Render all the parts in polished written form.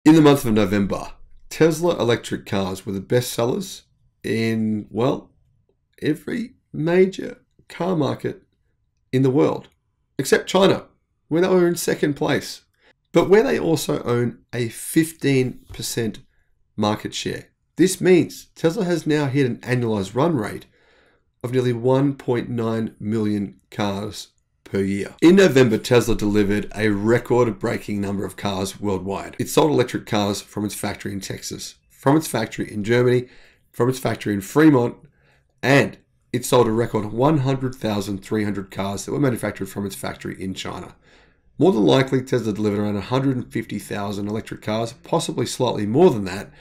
In the month of November, Tesla electric cars were the best sellers in, well, every major car market in the world, except China, where they were in second place, but where they also own a 15% market share. This means Tesla has now hit an annualized run rate of nearly 1.9 million cars per year. In November, Tesla delivered a record-breaking number of cars worldwide. It sold electric cars from its factory in Texas, from its factory in Germany, from its factory in Fremont, and it sold a record 100,300 cars that were manufactured from its factory in China. More than likely, Tesla delivered around 150,000 electric cars, possibly slightly more than that,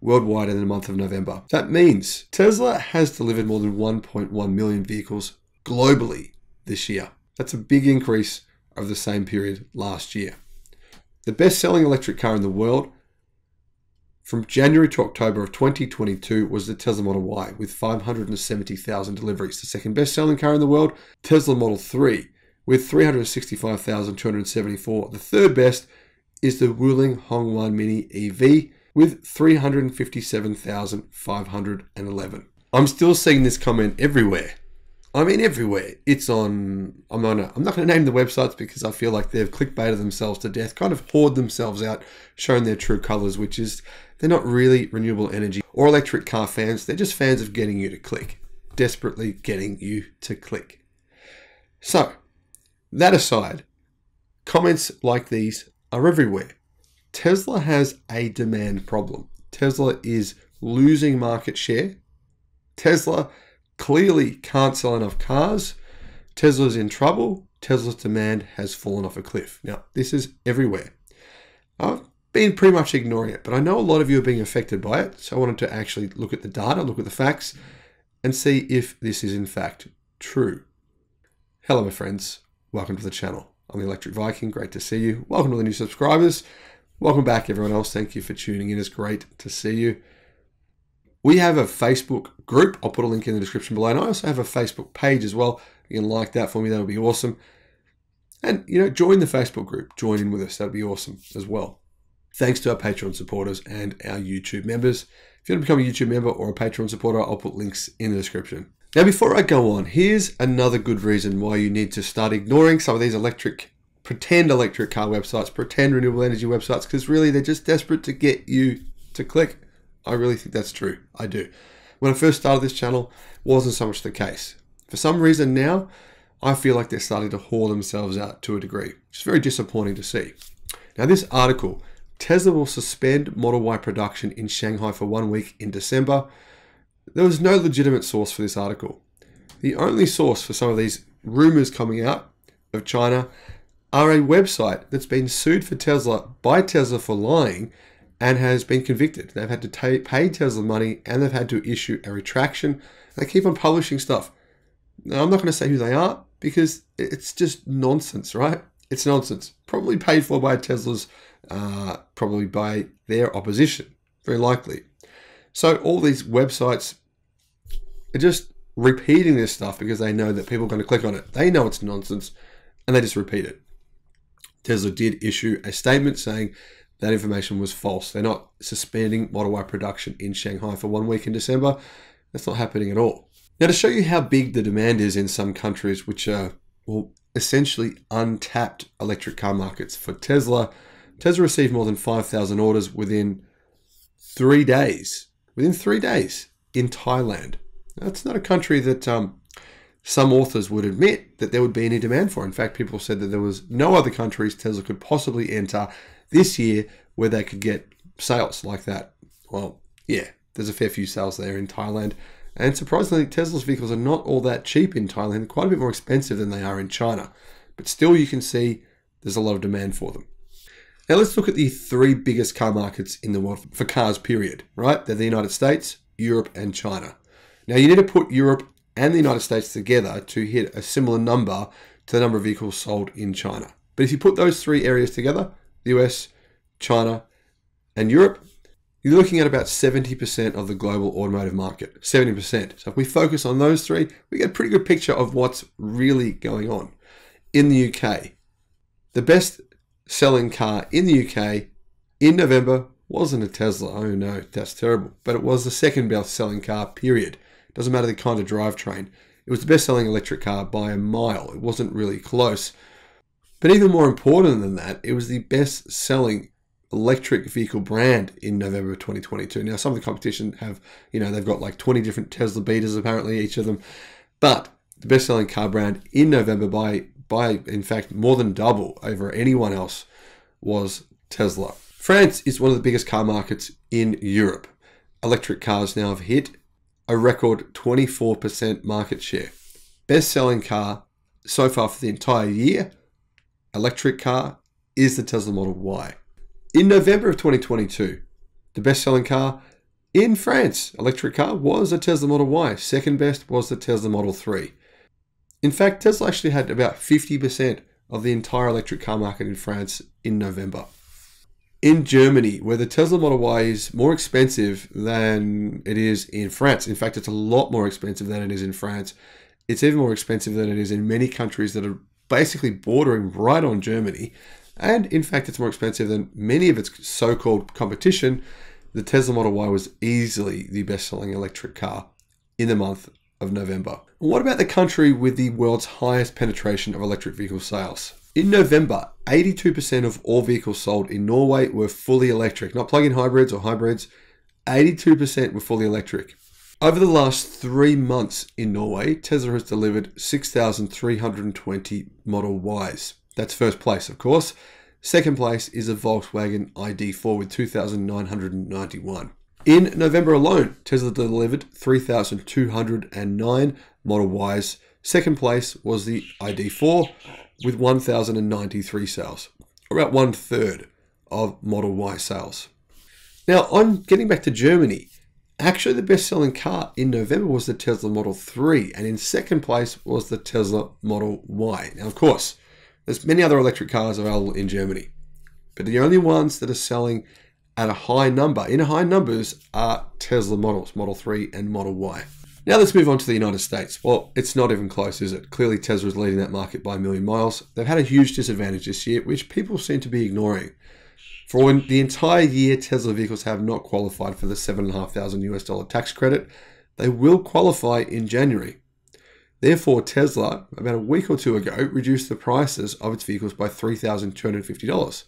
worldwide in the month of November. That means Tesla has delivered more than 1.1 million vehicles globally this year. That's a big increase over the same period last year. The best-selling electric car in the world from January to October of 2022 was the Tesla Model Y with 570,000 deliveries. The second best-selling car in the world, Tesla Model 3 with 365,274. The third best is the Wuling Hongwan Mini EV with 357,511. I'm still seeing this comment everywhere. I mean, everywhere. It's on, I'm not going to name the websites because I feel like they've clickbaited themselves to death, kind of hoard themselves out, showing their true colors, which is they're not really renewable energy or electric car fans. They're just fans of getting you to click, desperately getting you to click. So, that aside, comments like these are everywhere. Tesla has a demand problem. Tesla is losing market share. Tesla clearly can't sell enough cars. Tesla's in trouble. Tesla's demand has fallen off a cliff. Now, this is everywhere. I've been pretty much ignoring it, but I know a lot of you are being affected by it. So I wanted to actually look at the data, look at the facts, and see if this is in fact true. Hello, my friends. Welcome to the channel. I'm the Electric Viking. Great to see you. Welcome to the new subscribers. Welcome back, everyone else. Thank you for tuning in. It's great to see you. We have a Facebook group. I'll put a link in the description below. And I also have a Facebook page as well. You can like that for me. That would be awesome. And, join the Facebook group. Join in with us. That would be awesome as well. Thanks to our Patreon supporters and our YouTube members. If you want to become a YouTube member or a Patreon supporter, I'll put links in the description. Now, before I go on, here's another good reason why you need to start ignoring some of these pretend electric car websites, pretend renewable energy websites, because really they're just desperate to get you to click. I really think that's true. I do. When I first started this channel, it wasn't so much the case. For some reason now, I feel like they're starting to whore themselves out to a degree, which is very disappointing to see. Now, this article, Tesla will suspend Model Y production in Shanghai for 1 week in December. There was no legitimate source for this article. The only source for some of these rumors coming out of China are a website that's been sued for Tesla by Tesla for lying and has been convicted. They've had to pay Tesla money and they've had to issue a retraction. They keep on publishing stuff. Now, I'm not going to say who they are because it's just nonsense, right? It's nonsense. Probably paid for by Tesla's, probably by their opposition, very likely. So all these websites are just repeating this stuff because they know that people are going to click on it. They know it's nonsense and they just repeat it. Tesla did issue a statement saying that information was false. They're not suspending Model Y production in Shanghai for 1 week in December. That's not happening at all. Now, to show you how big the demand is in some countries, which are, well, essentially untapped electric car markets for Tesla, Tesla received more than 5,000 orders within 3 days. Within 3 days in Thailand. That's not a country that some authors would admit that there would be any demand for. In fact, people said that there was no other countries Tesla could possibly enter this year where they could get sales like that. Well, yeah, there's a fair few sales there in Thailand. And surprisingly, Tesla's vehicles are not all that cheap in Thailand, quite a bit more expensive than they are in China. But still, you can see there's a lot of demand for them. Now, let's look at the 3 biggest car markets in the world for cars, period, right? They're the United States, Europe, and China. Now, you need to put Europe and the United States together to hit a similar number to the number of vehicles sold in China. But if you put those 3 areas together, the US, China, and Europe, you're looking at about 70% of the global automotive market, 70%. So if we focus on those 3, we get a pretty good picture of what's really going on. In the UK, the best selling car in the UK in November wasn't a Tesla. Oh no, that's terrible. But it was the second best selling car, period. Doesn't matter the kind of drivetrain. It was the best selling electric car by a mile. It wasn't really close. But even more important than that, it was the best selling electric vehicle brand in November of 2022. Now, some of the competition have, they've got like 20 different Tesla beaters, apparently, each of them. But the best selling car brand in November by in fact, more than double over anyone else was Tesla. France is one of the biggest car markets in Europe. Electric cars now have hit a record 24% market share. Best selling car so far for the entire year, electric car, is the Tesla Model Y. In November of 2022, the best selling car in France, electric car, was a Tesla Model Y. Second best was the Tesla Model 3. In fact, Tesla actually had about 50% of the entire electric car market in France in November. In Germany, where the Tesla Model Y is more expensive than it is in France. In fact, it's a lot more expensive than it is in France. It's even more expensive than it is in many countries that are basically bordering right on Germany. And in fact, it's more expensive than many of its so-called competition. The Tesla Model Y was easily the best-selling electric car in the month of November. What about the country with the world's highest penetration of electric vehicle sales? In November, 82% of all vehicles sold in Norway were fully electric, not plug-in hybrids or hybrids. 82% were fully electric. Over the last 3 months in Norway, Tesla has delivered 6,320 Model Ys. That's first place, of course. Second place is a Volkswagen ID4 with 2,991. In November alone, Tesla delivered 3,209 Model Ys. Second place was the ID4 with 1,093 sales, about 1/3 of Model Y sales. Now, on getting back to Germany, actually the best-selling car in November was the Tesla Model 3, and in second place was the Tesla Model Y. Now, of course, there's many other electric cars available in Germany, but the only ones that are selling at a high number, in high numbers, are Tesla models, Model 3 and Model Y. Now let's move on to the United States. Well, it's not even close, is it? Clearly Tesla is leading that market by a million miles. They've had a huge disadvantage this year, which people seem to be ignoring. For the entire year, Tesla vehicles have not qualified for the $7,500 tax credit. They will qualify in January. Therefore, Tesla, about a week or two ago, reduced the prices of its vehicles by $3,250.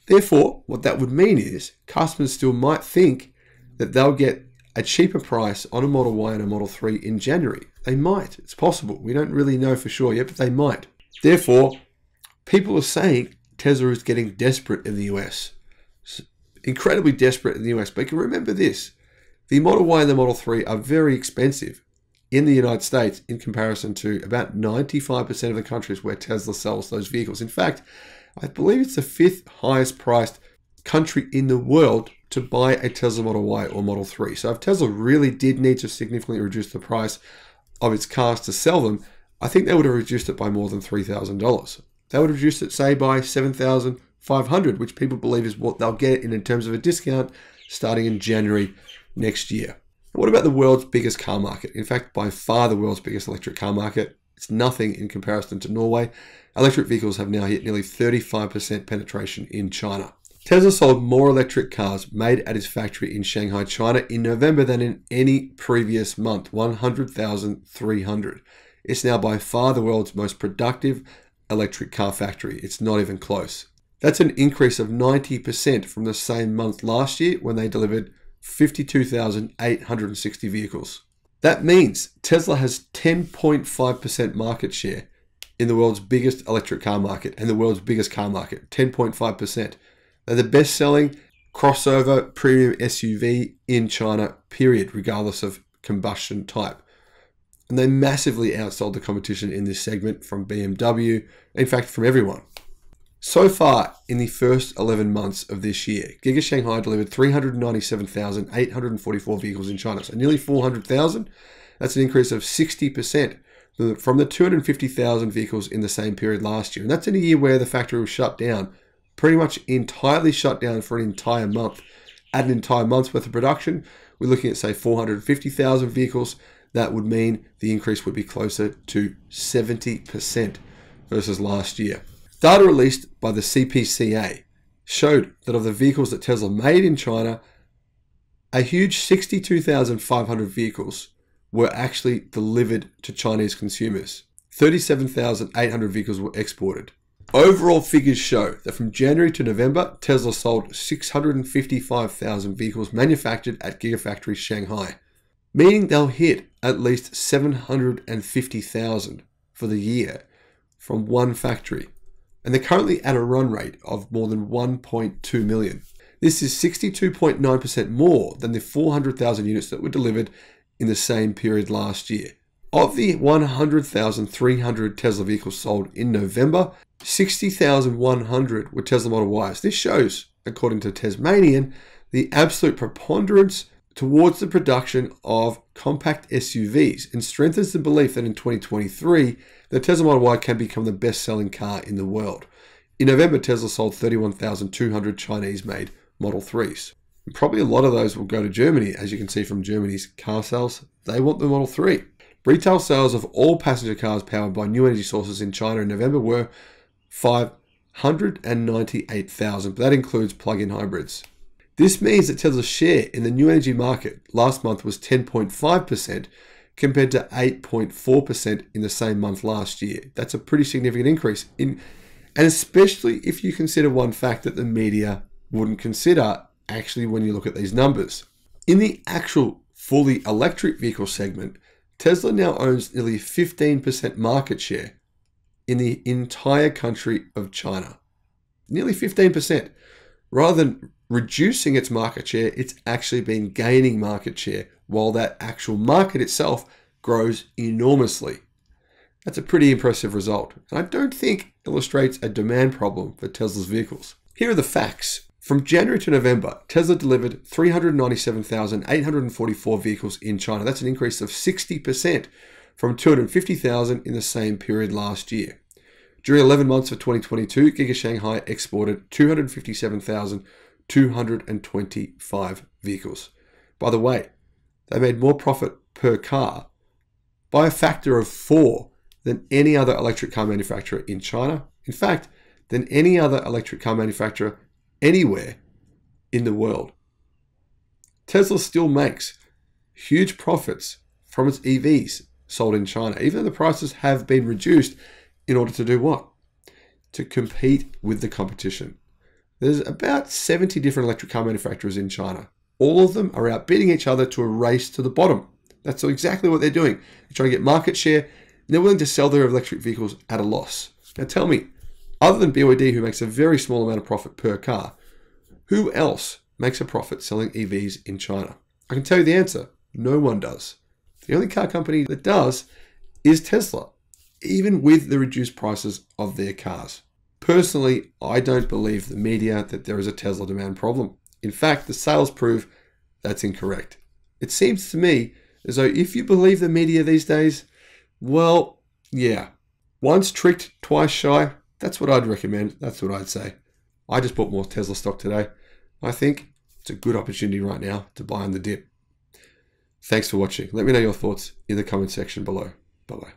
Therefore, what that would mean is customers still might think that they'll get a cheaper price on a Model Y and a Model 3 in January. They might. It's possible. We don't really know for sure yet, but they might. Therefore, people are saying Tesla is getting desperate in the US. Incredibly desperate in the US. But you can remember this. The Model Y and the Model 3 are very expensive in the United States in comparison to about 95% of the countries where Tesla sells those vehicles. In fact, I believe it's the 5th highest priced country in the world to buy a Tesla Model Y or Model 3. So if Tesla really did need to significantly reduce the price of its cars to sell them, I think they would have reduced it by more than $3,000. They would have reduced it, say, by $7,500, which people believe is what they'll get in terms of a discount starting in January next year. What about the world's biggest car market? In fact, by far the world's biggest electric car market. It's nothing in comparison to Norway. Electric vehicles have now hit nearly 35% penetration in China. Tesla sold more electric cars made at its factory in Shanghai, China in November than in any previous month, 100,300. It's now by far the world's most productive electric car factory. It's not even close. That's an increase of 90% from the same month last year when they delivered 52,860 vehicles. That means Tesla has 10.5% market share in the world's biggest electric car market and the world's biggest car market, 10.5%. They're the best-selling crossover premium SUV in China, period, regardless of combustion type. And they massively outsold the competition in this segment from BMW, in fact, from everyone. So far, in the first 11 months of this year, Giga Shanghai delivered 397,844 vehicles in China, so nearly 400,000. That's an increase of 60% from the 250,000 vehicles in the same period last year. And that's in a year where the factory was shut down, pretty much entirely shut down for an entire month. At an entire month's worth of production, we're looking at, say, 450,000 vehicles. That would mean the increase would be closer to 70% versus last year. Data released by the CPCA showed that of the vehicles that Tesla made in China, a huge 62,500 vehicles were actually delivered to Chinese consumers. 37,800 vehicles were exported. Overall figures show that from January to November, Tesla sold 655,000 vehicles manufactured at Gigafactory Shanghai, meaning they'll hit at least 750,000 for the year from one factory. And they're currently at a run rate of more than 1.2 million. This is 62.9% more than the 400,000 units that were delivered in the same period last year. Of the 100,300 Tesla vehicles sold in November, 60,100 were Tesla Model Ys. This shows, according to Tasmanian, the absolute preponderance towards the production of compact SUVs and strengthens the belief that in 2023, the Tesla Model Y can become the best-selling car in the world. In November, Tesla sold 31,200 Chinese-made Model 3s. And probably a lot of those will go to Germany, as you can see from Germany's car sales. They want the Model 3. Retail sales of all passenger cars powered by new energy sources in China in November were 598,000, but that includes plug-in hybrids. This means that Tesla's share in the new energy market last month was 10.5% compared to 8.4% in the same month last year. That's a pretty significant increase, and especially if you consider one fact that the media wouldn't consider actually when you look at these numbers. In the actual fully electric vehicle segment, Tesla now owns nearly 15% market share in the entire country of China. Nearly 15%. Rather than reducing its market share, it's actually been gaining market share while that actual market itself grows enormously. That's a pretty impressive result, and I don't think illustrates a demand problem for Tesla's vehicles. Here are the facts. From January to November, Tesla delivered 397,844 vehicles in China. That's an increase of 60% from 250,000 in the same period last year. During 11 months of 2022, Giga Shanghai exported 257,225 vehicles. By the way, they made more profit per car by a factor of 4 than any other electric car manufacturer in China. In fact, than any other electric car manufacturer anywhere in the world. Tesla still makes huge profits from its EVs sold in China, even though the prices have been reduced in order to do what? To compete with the competition. There's about 70 different electric car manufacturers in China. All of them are outbidding each other to a race to the bottom. That's exactly what they're doing. They're trying to get market share, and they're willing to sell their electric vehicles at a loss. Now tell me, other than BYD, who makes a very small amount of profit per car, who else makes a profit selling EVs in China? I can tell you the answer. No one does. The only car company that does is Tesla, even with the reduced prices of their cars. Personally, I don't believe the media that there is a Tesla demand problem. In fact, the sales prove that's incorrect. It seems to me as though if you believe the media these days, well, yeah, once tricked, twice shy. That's what I'd recommend. That's what I'd say. I just bought more Tesla stock today. I think it's a good opportunity right now to buy on the dip. Thanks for watching. Let me know your thoughts in the comment section below. Bye-bye.